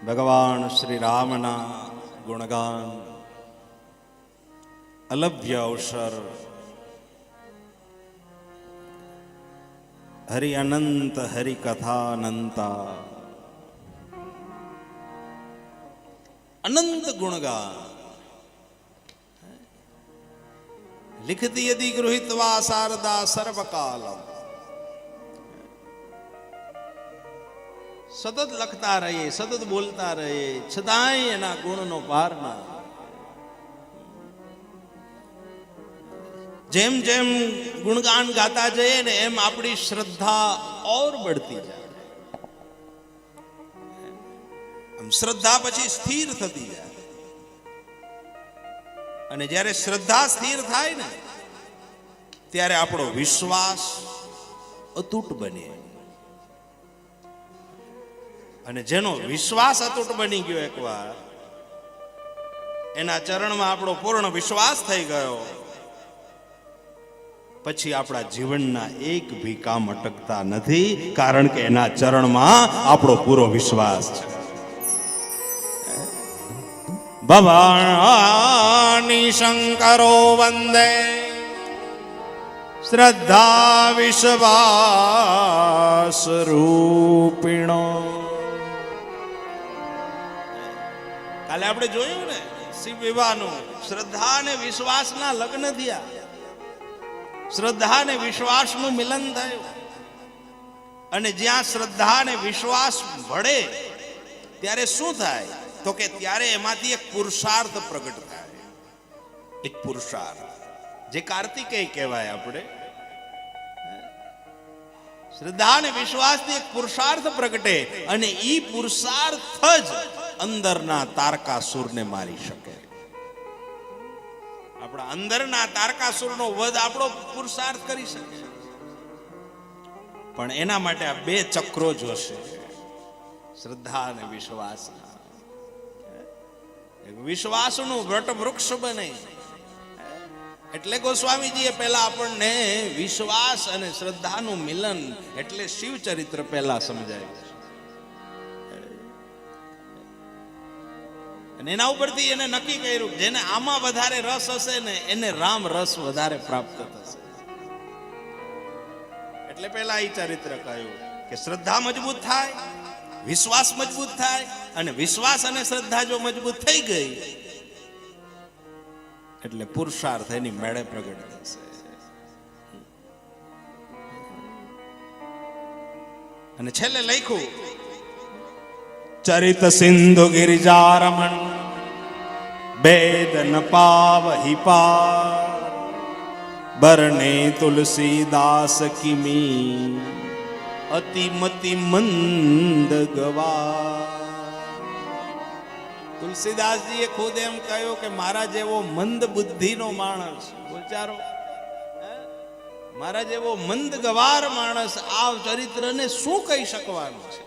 ભગવાન શ્રી રામના ગુણગાન અલભ્ય અવસર હરિ અનંત હરિ કથા અનંતા અનંત ગુણગાન લિખતી યદિ ગૃહિત્વા શારદા સર્વકાલમ સતત લખતા રહીએ, સતત બોલતા રહીએ, છતાંય એના ગુણનો પાર ના. જેમ જેમ ગુણગાન ગાતા જઈએ ને એમ આપણી શ્રદ્ધા ઓર બઢતી જાય. આમ શ્રદ્ધા પછી સ્થિર થતી જાય. અને જ્યારે શ્રદ્ધા સ્થિર થાય ને ત્યારે આપણો વિશ્વાસ અતૂટ બને. અને જેનો વિશ્વાસ અતૂટ બની ગયો, એકવાર એના ચરણમાં આપણો પૂર્ણ વિશ્વાસ થઈ ગયો, પછી આપણા જીવનના એક ભી કામ અટકતા નથી, કારણ કે એના ચરણમાં આપણો પૂરો વિશ્વાસ છે. ભવાની શંકરો વંદે શ્રદ્ધા વિશ્વાસ રૂપિણો. કાલે આપણે જોયું ને શિવ વિવાહનું, શ્રદ્ધા અને વિશ્વાસના લગ્ન થયા, શ્રદ્ધા અને વિશ્વાસનું મિલન થયું. અને જ્યાં શ્રદ્ધા અને વિશ્વાસ ભળે ત્યારે શું થાય તો કે ત્યારે એમાંથી એક પુરુષાર્થ પ્રગટ થાય. એક પુરુષાર્થ જે કાર્તિકેય કહેવાય. આપણે શ્રદ્ધા અને વિશ્વાસથી એક પુરુષાર્થ પ્રગટે અને ઈ પુરુષાર્થ જ અંદરના તારકાસુરને મારી શકે. આપણા અંદરના તારકાસુરનો વધ આપણો પુરુષાર્થ કરી શકે. પણ એના માટે આ બે ચક્રો જોશે, શ્રદ્ધા અને વિશ્વાસના. વિશ્વાસનું વટવૃક્ષ બને. એટલે ગોસ્વામીજીએ પહેલા આપણને વિશ્વાસ અને શ્રદ્ધાનું મિલન એટલે શિવચરિત્ર પહેલા સમજાયું. અને એના ઉપરથી એને નક્કી કર્યું જેને આમાં વધારે રસ હશે ને એને રામ રસ વધારે પ્રાપ્ત થશે. એટલે પહેલા એ ચરિત્ર કહ્યું કે શ્રદ્ધા મજબૂત થાય, વિશ્વાસ મજબૂત થાય, અને વિશ્વાસ અને શ્રદ્ધા જો મજબૂત થઈ ગઈ એટલે પુરુષાર્થ એની મેળે પ્રગટ થશે. અને છેલ્લે લખ્યું ચરિત સિંધુ ગિરિજારમણ બેદ ન પાવહિ પાર બરને તુલસીદાસ કિમી અતિમતિ મંદ ગવા. તુલસીદાસજીએ ખુદ એમ કહ્યું કે મારા જેવો મંદ બુદ્ધિનો માણસ, વિચારો, મારા જેવો મંદ ગવાર માણસ આ ચરિત્રને શું કહી શકવાનું છે?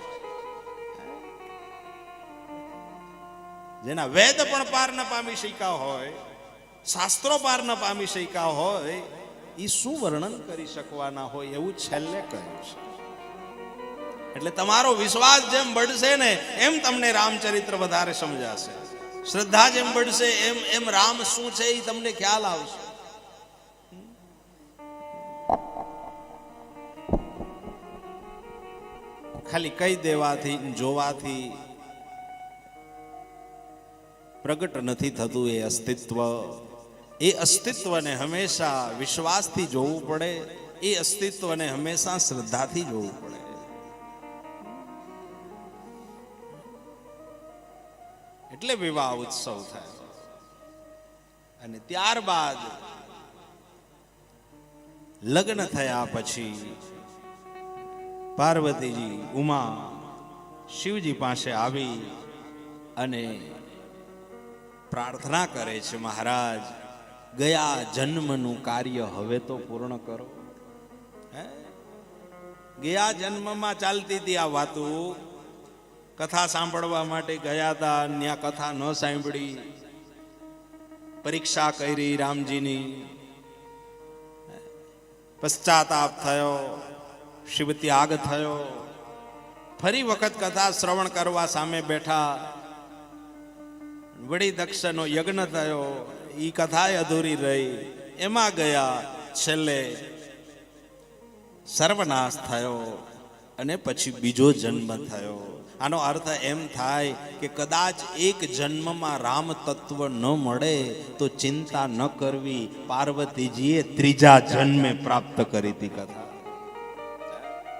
જેના વેદ પણ પાર ન પામી શક્યા હોય, શાસ્ત્રો પાર ન પામી શક્યા હોય, એ શું વર્ણન કરી શકવાના હોય એવું છેલ્લે કહ્યું છે. એટલે તમારો વિશ્વાસ જેમ બઢશે ને એમ તમને રામચરિત્ર વધારે સમજાશે. શ્રદ્ધા જેમ બઢશે એમ એમ રામ શું છે એ તમને ખ્યાલ આવશે. ખાલી કહી દેવાથી, જોવાથી પ્રગટ નથી થતું એ અસ્તિત્વ. એ અસ્તિત્વને હંમેશા વિશ્વાસથી જોવું પડે. એ અસ્તિત્વને હંમેશા શ્રદ્ધાથી જોવું પડે. એટલે વિવાહ ઉત્સવ થાય. અને ત્યારબાદ લગ્ન થયા પછી પાર્વતીજી ઉમા શિવજી પાસે આવી અને પ્રાર્થના કરે છે, મહારાજ ગયા જન્મનું કાર્ય હવે તો પૂર્ણ કરો. ગયા જન્મમાં ચાલતી હતી આ વાતો, કથા સાંભળવા માટે ગયા હતા, ત્યાં કથા ન સાંભળી, પરીક્ષા કરી રામજીની, પશ્ચાતાપ થયો, શિવ ત્યાગ થયો, ફરી વખત કથા શ્રવણ કરવા સામે બેઠા. વળી દક્ષનો યજ્ઞ થયો, ઈ કથા અધૂરી રહી. એમાં ગયા, છેલ્લે સર્વનાશ થયો અને પછી બીજો જન્મ થયો. આનો અર્થ એમ થાય કે કદાચ એક જન્મમાં રામ તત્વ ન મળે તો ચિંતા ન કરવી. પાર્વતીજીએ ત્રીજા જન્મે પ્રાપ્ત કરી હતી કથા.